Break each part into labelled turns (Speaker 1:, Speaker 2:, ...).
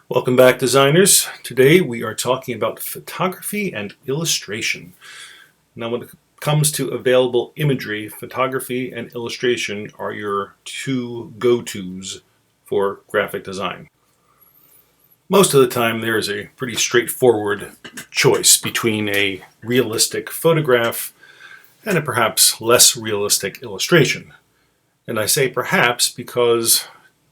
Speaker 1: Welcome back, designers. Today we are talking about photography and illustration. Now, when it comes to available imagery, photography and illustration are your two go-tos for graphic design. Most of the time there is a pretty straightforward choice between a realistic photograph and a perhaps less realistic illustration. And I say perhaps because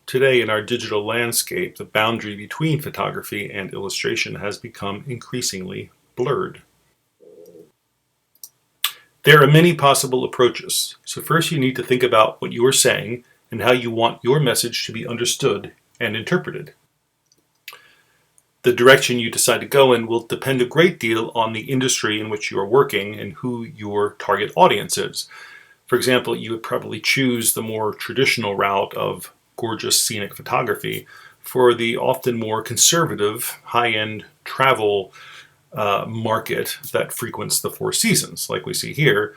Speaker 1: today in our digital landscape, the boundary between photography and illustration has become increasingly blurred. There are many possible approaches, so first you need to think about what you are saying and how you want your message to be understood and interpreted. The direction you decide to go in will depend a great deal on the industry in which you are working and who your target audience is. For example, you would probably choose the more traditional route of gorgeous scenic photography for the often more conservative, high-end travel market that frequents the Four Seasons, like we see here,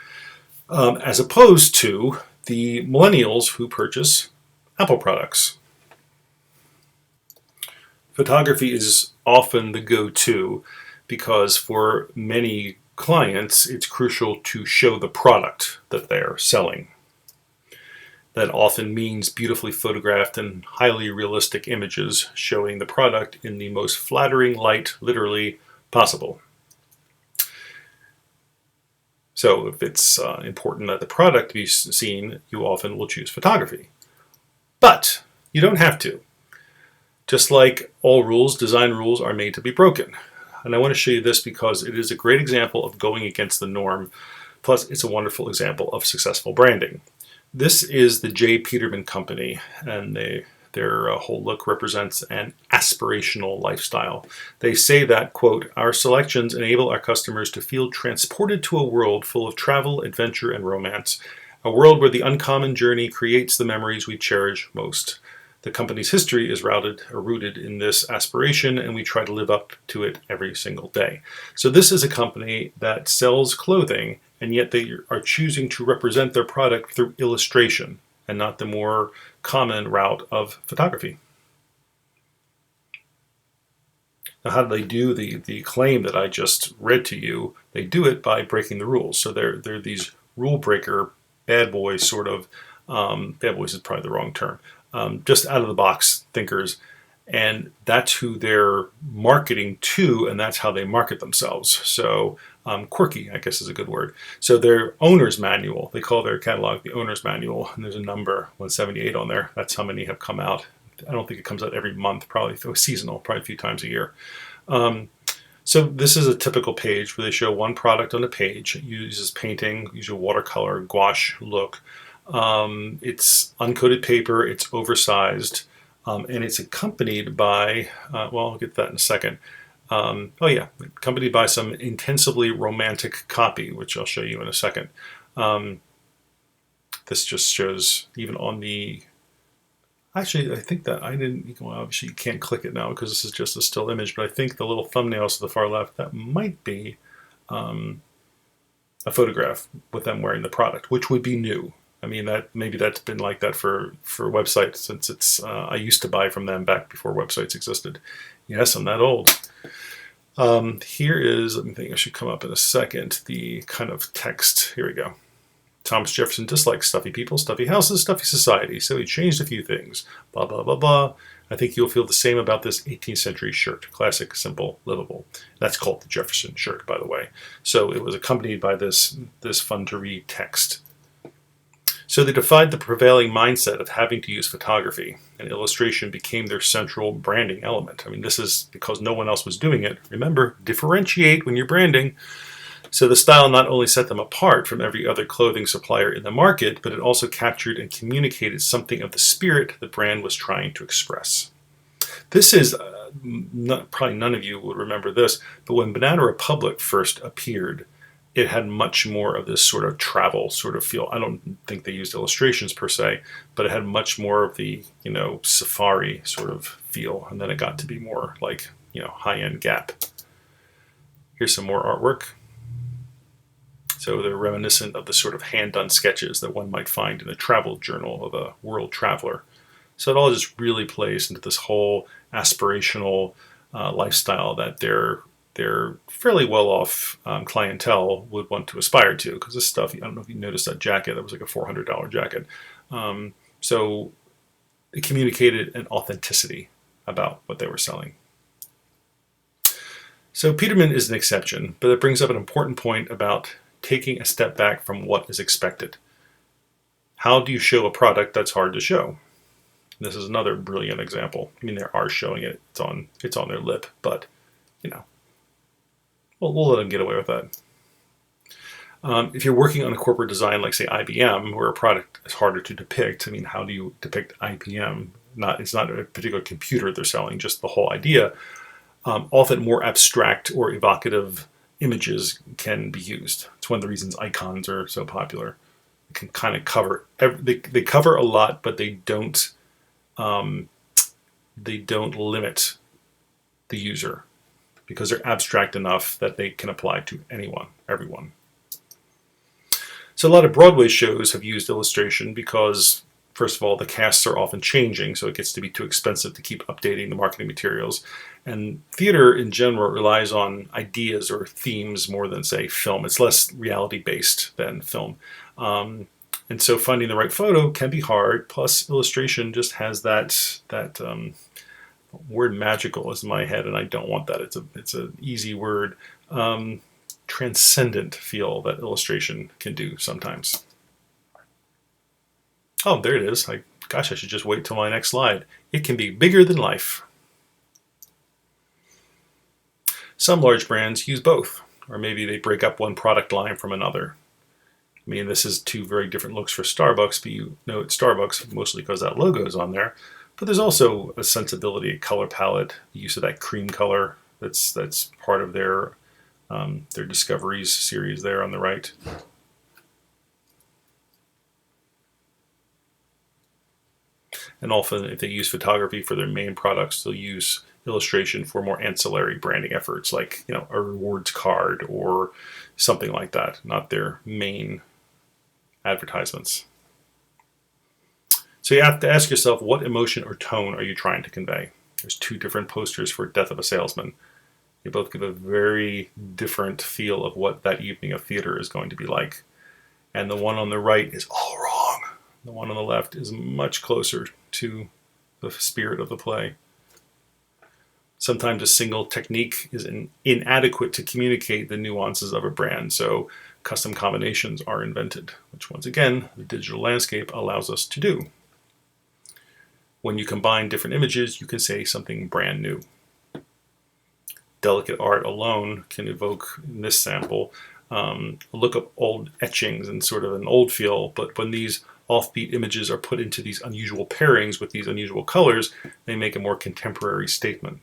Speaker 1: as opposed to the millennials who purchase Apple products. Photography is often the go-to because for many clients, it's crucial to show the product that they're selling. That often means beautifully photographed and highly realistic images showing the product in the most flattering light, literally, possible. So if it's important that the product be seen, you often will choose photography. But you don't have to. Just like all rules, design rules are made to be broken. And I want to show you this because it is a great example of going against the norm. Plus, it's a wonderful example of successful branding. This is the J. Peterman Company, and their whole look represents an aspirational lifestyle. They say that, quote, "Our selections enable our customers to feel transported to a world full of travel, adventure, and romance, a world where the uncommon journey creates the memories we cherish most. The company's history is rooted in this aspiration, and we try to live up to it every single day." So this is a company that sells clothing, and yet they are choosing to represent their product through illustration and not the more common route of photography. Now, how do they do the claim that I just read to you? They do it by breaking the rules. So they're these rule breaker bad boys, sort of. Bad boys is probably the wrong term. Just out of the box thinkers. And that's who they're marketing to, and that's how they market themselves. So quirky, I guess is a good word. So their owner's manual, they call their catalog the owner's manual, and there's a number 178 on there. That's how many have come out. I don't think it comes out every month, probably if it was seasonal, probably a few times a year. So this is a typical page where they show one product on a page. It uses painting, usually watercolor, gouache look. It's uncoated paper, it's oversized. And it's accompanied by, well, I'll get to that in a second. Accompanied by some intensively romantic copy, which I'll show you in a second. This just shows even on the, actually, I think that I didn't, well, obviously you can't click it now because this is just a still image, but I think the little thumbnails to the far left, that might be a photograph with them wearing the product, which would be new. I mean, that maybe that's been like that for websites since it's I used to buy from them back before websites existed. Yes, I'm that old. Here is, let me think, I should come up in a second, the kind of text. Here we go. Thomas Jefferson dislikes stuffy people, stuffy houses, stuffy society, so he changed a few things. Blah, blah, blah, blah. I think you'll feel the same about this 18th century shirt. Classic, simple, livable. That's called the Jefferson shirt, by the way. So it was accompanied by this fun to read text. So they defied the prevailing mindset of having to use photography, and illustration became their central branding element. I mean, this is because no one else was doing it. Remember, differentiate when you're branding. So the style not only set them apart from every other clothing supplier in the market, but it also captured and communicated something of the spirit the brand was trying to express. This is, probably none of you would remember this, but when Banana Republic first appeared, it had much more of this sort of travel sort of feel. I don't think they used illustrations per se, but it had much more of the, safari sort of feel. And then it got to be more like, high-end Gap. Here's some more artwork. So they're reminiscent of the sort of hand-done sketches that one might find in a travel journal of a world traveler. So it all just really plays into this whole aspirational lifestyle that they're fairly well-off clientele would want to aspire to. Because this stuff, I don't know if you noticed that jacket, that was like a $400 jacket. So it communicated an authenticity about what they were selling. So Peterman is an exception, but it brings up an important point about taking a step back from what is expected. How do you show a product that's hard to show? This is another brilliant example. I mean, they are showing it. It's on their lip, but we'll let them get away with that. If you're working on a corporate design, like say IBM, where a product is harder to depict, I mean, how do you depict IBM? It's not a particular computer they're selling, just the whole idea. Often more abstract or evocative images can be used. It's one of the reasons icons are so popular. They can kind of cover they cover a lot, but they don't limit the user because they're abstract enough that they can apply to everyone. So a lot of Broadway shows have used illustration because, first of all, the casts are often changing, so it gets to be too expensive to keep updating the marketing materials. And theater in general relies on ideas or themes more than, say, film. It's less reality-based than film. And so finding the right photo can be hard, plus illustration just has that word magical is in my head, and I don't want that. It's an easy word. Transcendent feel that illustration can do sometimes. Oh, there it is. Gosh, I should just wait till my next slide. It can be bigger than life. Some large brands use both, or maybe they break up one product line from another. I mean, this is two very different looks for Starbucks, but you know it's Starbucks mostly because that logo is on there. But there's also a sensibility, a color palette, the use of that cream color that's part of their Discoveries series there on the right. And often if they use photography for their main products, they'll use illustration for more ancillary branding efforts like a rewards card or something like that, not their main advertisements. So you have to ask yourself, what emotion or tone are you trying to convey? There's two different posters for Death of a Salesman. They both give a very different feel of what that evening of theater is going to be like. And the one on the right is all wrong. The one on the left is much closer to the spirit of the play. Sometimes a single technique is inadequate to communicate the nuances of a brand, so custom combinations are invented, which once again, the digital landscape allows us to do. When you combine different images, you can say something brand new. Delicate art alone can evoke, in this sample, a look of old etchings and sort of an old feel, but when these offbeat images are put into these unusual pairings with these unusual colors, they make a more contemporary statement.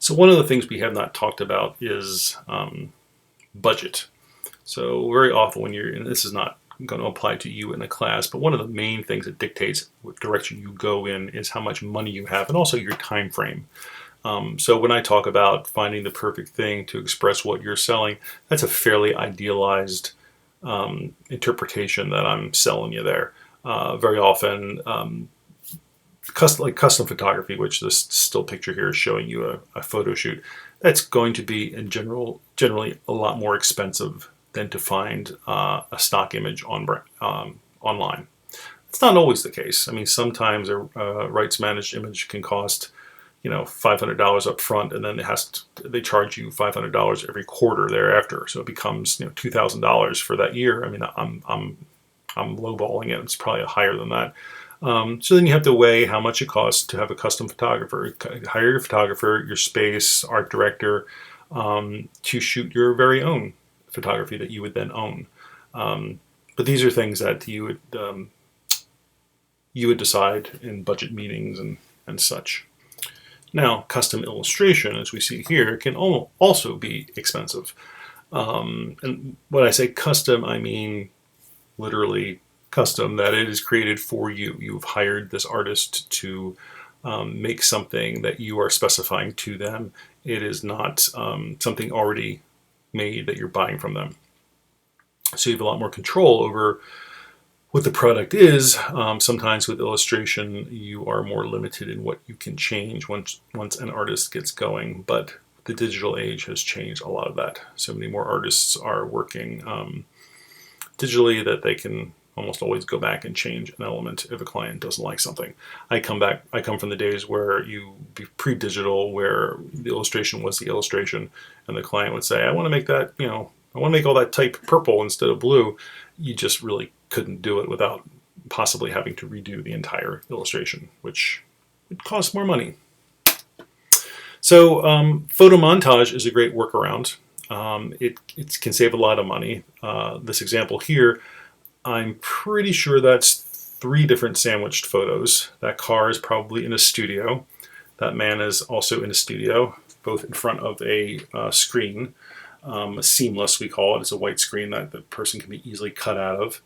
Speaker 1: So one of the things we have not talked about is budget. So very often when and this is not going to apply to you in a class, but one of the main things that dictates what direction you go in is how much money you have and also your time frame. So when I talk about finding the perfect thing to express what you're selling, that's a fairly idealized interpretation that I'm selling you there. Very often, custom photography, which this still picture here is showing you a photo shoot, that's going to be in generally a lot more expensive than to find a stock image online. It's not always the case. I mean, sometimes a rights managed image can cost $500 up front, and then they charge you $500 every quarter thereafter. So it becomes $2,000 for that year. I mean, I'm lowballing it. It's probably higher than that. So then you have to weigh how much it costs to have a custom photographer. Hire your photographer, your space, art director, to shoot your very own photography that you would then own. But these are things that you would decide in budget meetings and such. Now, custom illustration, as we see here, can also be expensive. And when I say custom, I mean literally custom, that it is created for you. You've hired this artist to make something that you are specifying to them. It is not something already made that you're buying from them. So you have a lot more control over what the product is. Sometimes with illustration, you are more limited in what you can change once an artist gets going. But the digital age has changed a lot of that. So many more artists are working digitally that they can almost always go back and change an element if a client doesn't like something. I come from the days where you be pre-digital, where the illustration was the illustration, and the client would say, "I want to make that, I want to make all that type purple instead of blue." You just really couldn't do it without possibly having to redo the entire illustration, which would cost more money. So photo montage is a great workaround. It can save a lot of money. This example here, I'm pretty sure that's 3 different sandwiched photos. That car is probably in a studio. That man is also in a studio, both in front of a screen. A seamless, we call it. It's a white screen that the person can be easily cut out of.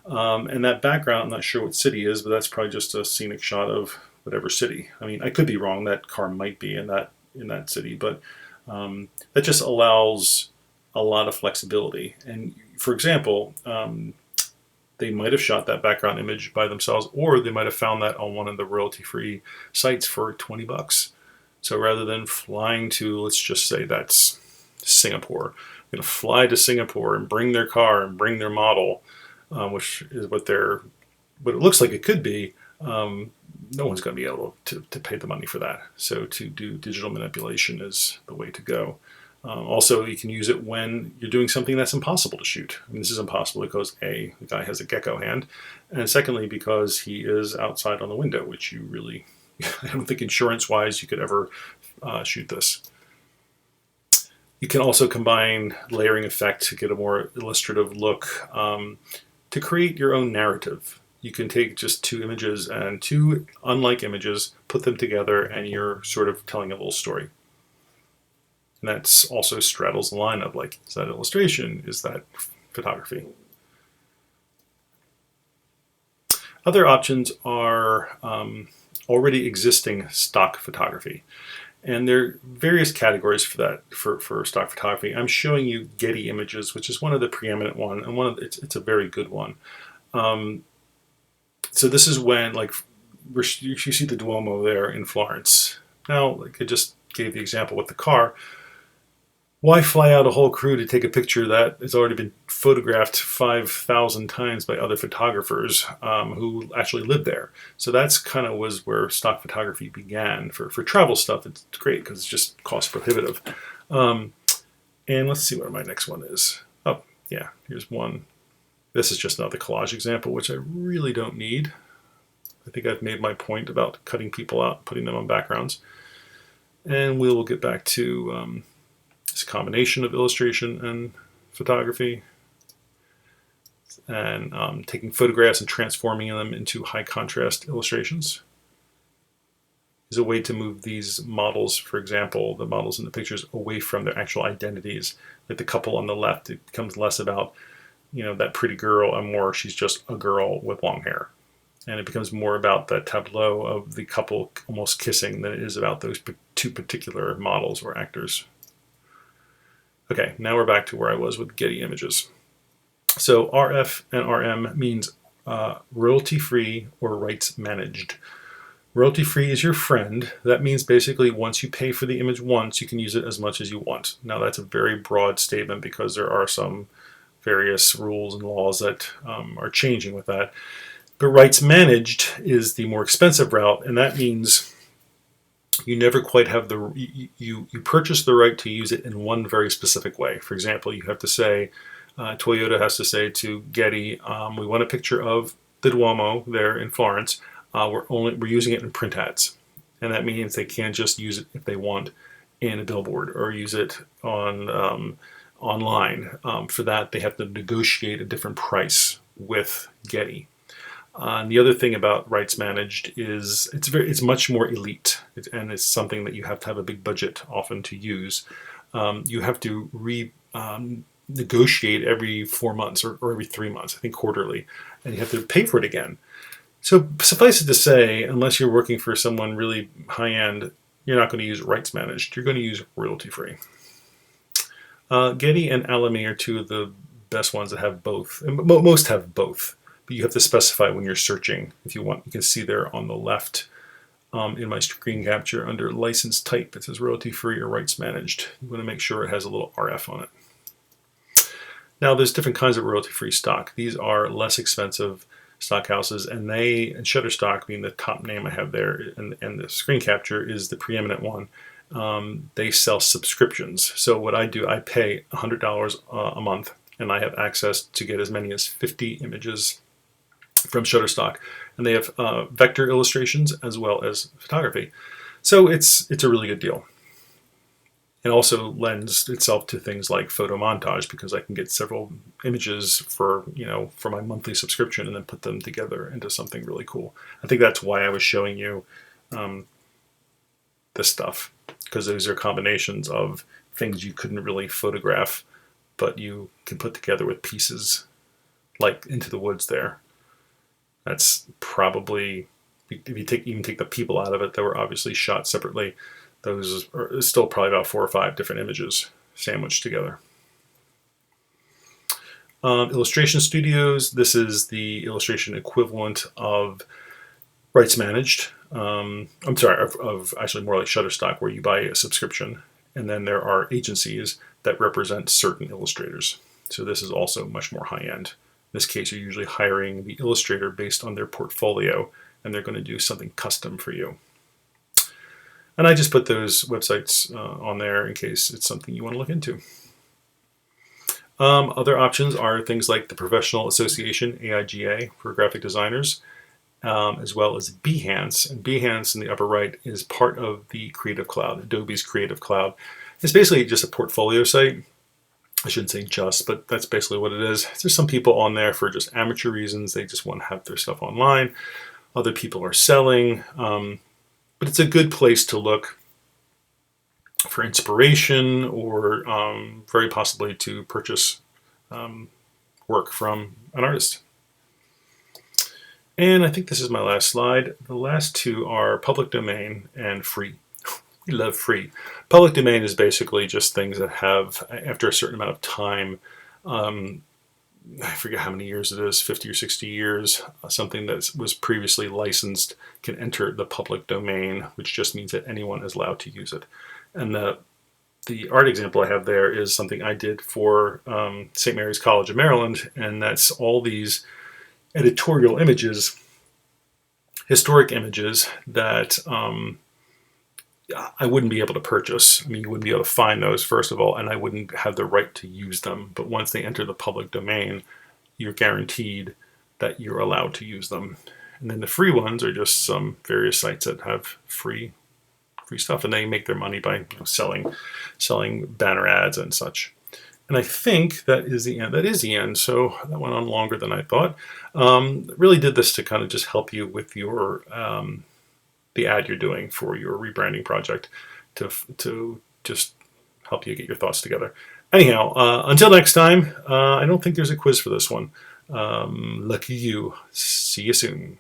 Speaker 1: And that background, I'm not sure what city is, but that's probably just a scenic shot of whatever city. I mean, I could be wrong. That car might be in that city, but that just allows a lot of flexibility. And for example, they might have shot that background image by themselves, or they might have found that on one of the royalty-free sites for $20. So rather than flying to, let's just say that's Singapore, going to fly to Singapore and bring their car and bring their model, which is what it looks like it could be. No one's going to be able to pay the money for that. So to do digital manipulation is the way to go. Also, you can use it when you're doing something that's impossible to shoot. I mean, this is impossible because A, the guy has a gecko hand, and secondly, because he is outside on the window, which you really, I don't think insurance-wise you could ever shoot this. You can also combine layering effect to get a more illustrative look to create your own narrative. You can take just 2 images and 2 unlike images, put them together, and you're sort of telling a little story. And that also straddles the line of like, is that illustration? Is that photography? Other options are already existing stock photography. And there are various categories for that, for stock photography. I'm showing you Getty Images, which is one of the preeminent one, and it's a very good one. So this is when, like, you see the Duomo there in Florence. Now, like I just gave the example with the car. Why fly out a whole crew to take a picture that has already been photographed 5,000 times by other photographers who actually live there? So that's kind of was where stock photography began. For travel stuff, it's great because it's just cost prohibitive. And let's see what my next one is. Oh, yeah, here's one. This is just another collage example, which I really don't need. I think I've made my point about cutting people out, putting them on backgrounds. And we will get back to this combination of illustration and photography, and taking photographs and transforming them into high contrast illustrations is a way to move these models, for example, the models in the pictures, away from their actual identities. Like the couple on the left, it becomes less about, that pretty girl and more she's just a girl with long hair. And it becomes more about that tableau of the couple almost kissing than it is about those 2 particular models or actors. Okay, now we're back to where I was with Getty Images. So RF and RM means royalty-free or rights managed. Royalty-free is your friend. That means basically once you pay for the image once, you can use it as much as you want. Now that's a very broad statement because there are some various rules and laws that are changing with that. But rights managed is the more expensive route, and that means you never quite have you purchase the right to use it in one very specific way. For example, you have to say, Toyota has to say to Getty, we want a picture of the Duomo there in Florence. We're using it in print ads, and that means they can't just use it if they want in a billboard or use it on online. For that, they have to negotiate a different price with Getty. And the other thing about rights managed is it's much more elite, and it's something that you have to have a big budget often to use. You have to negotiate every 4 months or every 3 months, I think quarterly, and you have to pay for it again. So suffice it to say, unless you're working for someone really high-end, you're not going to use rights managed. You're going to use royalty-free. Getty and Alamy are 2 of the best ones that have both. And most have both, but you have to specify when you're searching. If you want, you can see there on the left in my screen capture under license type, it says royalty free or rights managed. You want to make sure it has a little RF on it. Now there's different kinds of royalty free stock. These are less expensive stock houses, and Shutterstock, being the top name I have there, and the screen capture is the preeminent one. They sell subscriptions. So what I do, I pay $100 a month, and I have access to get as many as 50 images from Shutterstock, and they have vector illustrations as well as photography. So it's a really good deal. It also lends itself to things like photo montage, because I can get several images for my monthly subscription and then put them together into something really cool. I think that's why I was showing you this stuff, because those are combinations of things you couldn't really photograph, but you can put together with pieces, like Into the Woods there. That's probably, if you even take the people out of it that were obviously shot separately, those are still probably about 4 or 5 different images sandwiched together. Illustration Studios, this is the illustration equivalent of rights managed. I'm sorry, of actually more like Shutterstock, where you buy a subscription, and then there are agencies that represent certain illustrators. So this is also much more high-end. In this case, you're usually hiring the illustrator based on their portfolio, and they're going to do something custom for you. And I just put those websites on there in case it's something you want to look into. Other options are things like the Professional Association, AIGA, for graphic designers, as well as Behance. And Behance in the upper right is part of the Creative Cloud, Adobe's Creative Cloud. It's basically just a portfolio site. I shouldn't say just, but that's basically what it is. There's some people on there for just amateur reasons. They just want to have their stuff online. Other people are selling. But it's a good place to look for inspiration, or very possibly to purchase work from an artist. And I think this is my last slide. The last two are public domain and free. We love free. Public domain is basically just things that have, after a certain amount of time, I forget how many years it is, 50 or 60 years, something that was previously licensed can enter the public domain, which just means that anyone is allowed to use it. And the art example I have there is something I did for St. Mary's College of Maryland, and that's all these editorial images, historic images that I wouldn't be able to purchase. I mean, you wouldn't be able to find those, first of all, and I wouldn't have the right to use them. But once they enter the public domain, you're guaranteed that you're allowed to use them. And then the free ones are just some various sites that have free stuff, and they make their money by selling banner ads and such. And I think that is the end. That is the end. So that went on longer than I thought. Really did this to kind of just help you with your the ad you're doing for your rebranding project, to just help you get your thoughts together. Anyhow, until next time, I don't think there's a quiz for this one. Lucky you. See you soon.